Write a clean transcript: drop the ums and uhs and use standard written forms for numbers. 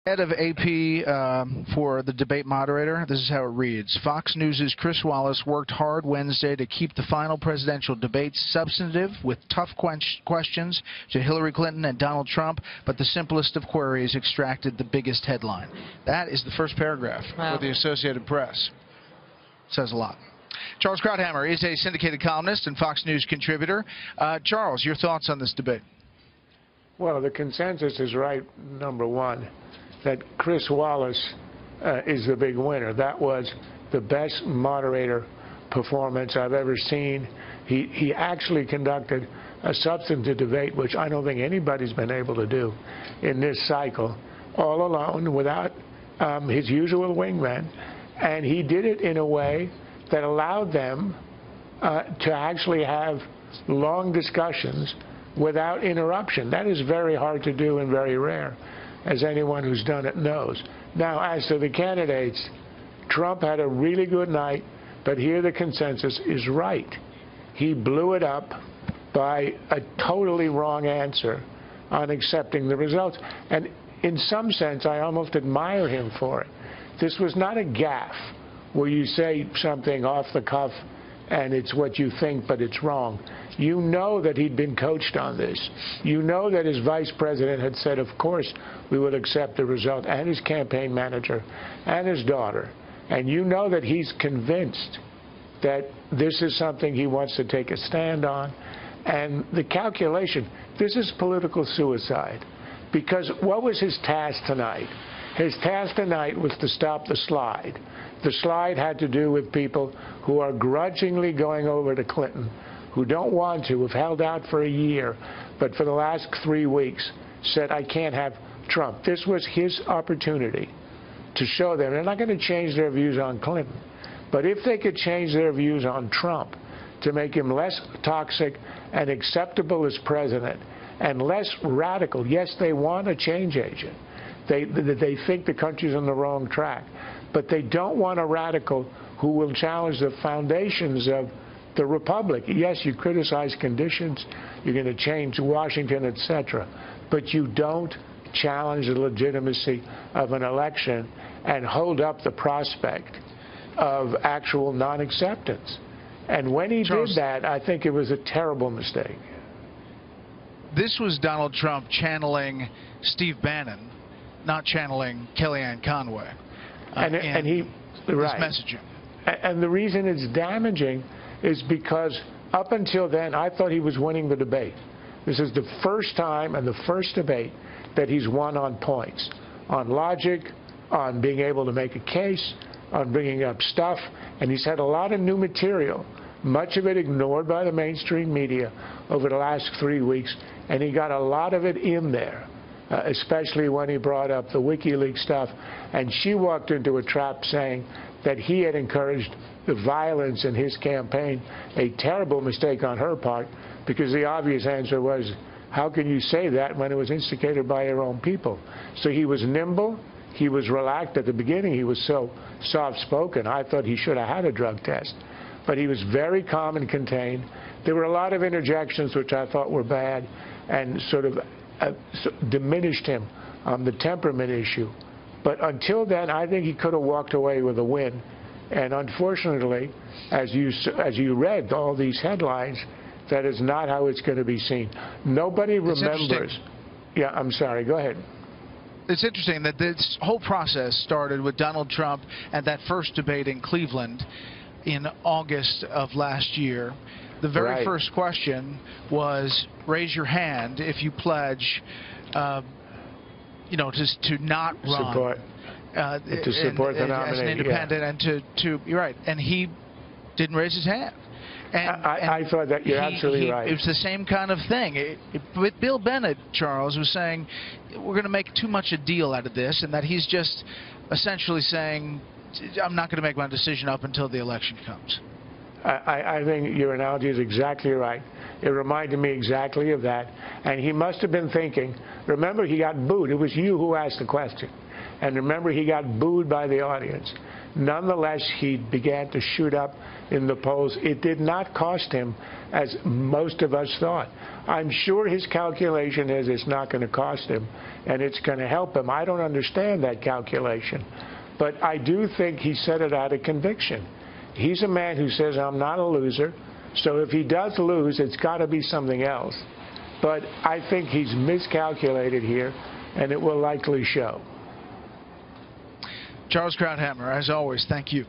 Head of AP for the debate moderator. This is how it reads. Fox News' Chris Wallace worked hard Wednesday to keep the final presidential debates substantive with tough questions to Hillary Clinton and Donald Trump, but the simplest of queries extracted the biggest headline. That is the first paragraph of the Associated Press. It says a lot. Charles Krauthammer is a syndicated columnist and Fox News contributor. Charles, your thoughts on this debate? Well, the consensus is right, number one, that Chris Wallace is the big winner. That was the best moderator performance I've ever seen. He actually conducted a substantive debate, which I don't think anybody's been able to do in this cycle, all alone, without his usual wingman. And he did it in a way that allowed them to actually have long discussions without interruption. That is very hard to do and very rare, as anyone who's done it knows. Now, as to the candidates, Trump had a really good night, but here the consensus is right. He blew it up by a totally wrong answer on accepting the results. And in some sense, I almost admire him for it. This was not a gaffe where you say something off the cuff and it's what you think, but it's wrong. You know that he'd been coached on this. You know that his vice president had said, of course, we would accept the result, and his campaign manager and his daughter. And you know that he's convinced that this is something he wants to take a stand on. And the calculation, this is political suicide. Because what was his task tonight? His task tonight was to stop the slide. The slide had to do with people who are grudgingly going over to Clinton, who don't want to, have held out for a year, but for the last 3 weeks said, I can't have Trump. This was his opportunity to show them they're not going to change their views on Clinton, but if they could change their views on Trump to make him less toxic and acceptable as president and less radical. Yes, they want a change agent. They think the country's on the wrong track, but they don't want a radical who will challenge the foundations of the republic. Yes, you criticize conditions, you're going to change Washington, etc., but you don't challenge the legitimacy of an election and hold up the prospect of actual non-acceptance. And when he did that, I think it was a terrible mistake. This was Donald Trump channeling Steve Bannon, not channeling Kellyanne Conway. And he, right. Messaging. And the reason it's damaging is because up until then, I thought he was winning the debate. This is the first time and the first debate that he's won on points, on logic, on being able to make a case, on bringing up stuff. And he's had a lot of new material, much of it ignored by the mainstream media over the last 3 weeks. And he got a lot of it in there, especially when he brought up the WikiLeaks stuff. And she walked into a trap saying that he had encouraged the violence in his campaign, a terrible mistake on her part, because the obvious answer was, how can you say that when it was instigated by your own people? So he was nimble. He was relaxed. At the beginning, he was so soft-spoken. I thought he should have had a drug test. But he was very calm and contained. There were a lot of interjections which I thought were bad and sort of diminished him on the temperament issue. But until then, I think he could have walked away with a win. And unfortunately, as you read all these headlines, that is not how it's going to be seen. Nobody remembers. Yeah, I'm sorry. Go ahead. It's interesting that this whole process started with Donald Trump and that first debate in Cleveland in August of last year. The very first question was, raise your hand if you pledge, you know, just to not run. Support. To support the nominee. As an independent, and you're right. And he didn't raise his hand. And I thought that you're absolutely right. It was the same kind of thing. But Bill Bennett, Charles, was saying, we're going to make too much a deal out of this, and that he's just essentially saying, I'm not going to make my decision up until the election comes. I think your analogy is exactly right. It reminded me exactly of that. And he must have been thinking, remember, he got booed. It was you who asked the question. And remember, he got booed by the audience. Nonetheless, he began to shoot up in the polls. It did not cost him, as most of us thought. I'm sure his calculation is it's not going to cost him, and it's going to help him. I don't understand that calculation. But I do think he said it out of conviction. He's a man who says, I'm not a loser. So if he does lose, it's got to be something else. But I think he's miscalculated here, and it will likely show. Charles Krauthammer, as always, thank you.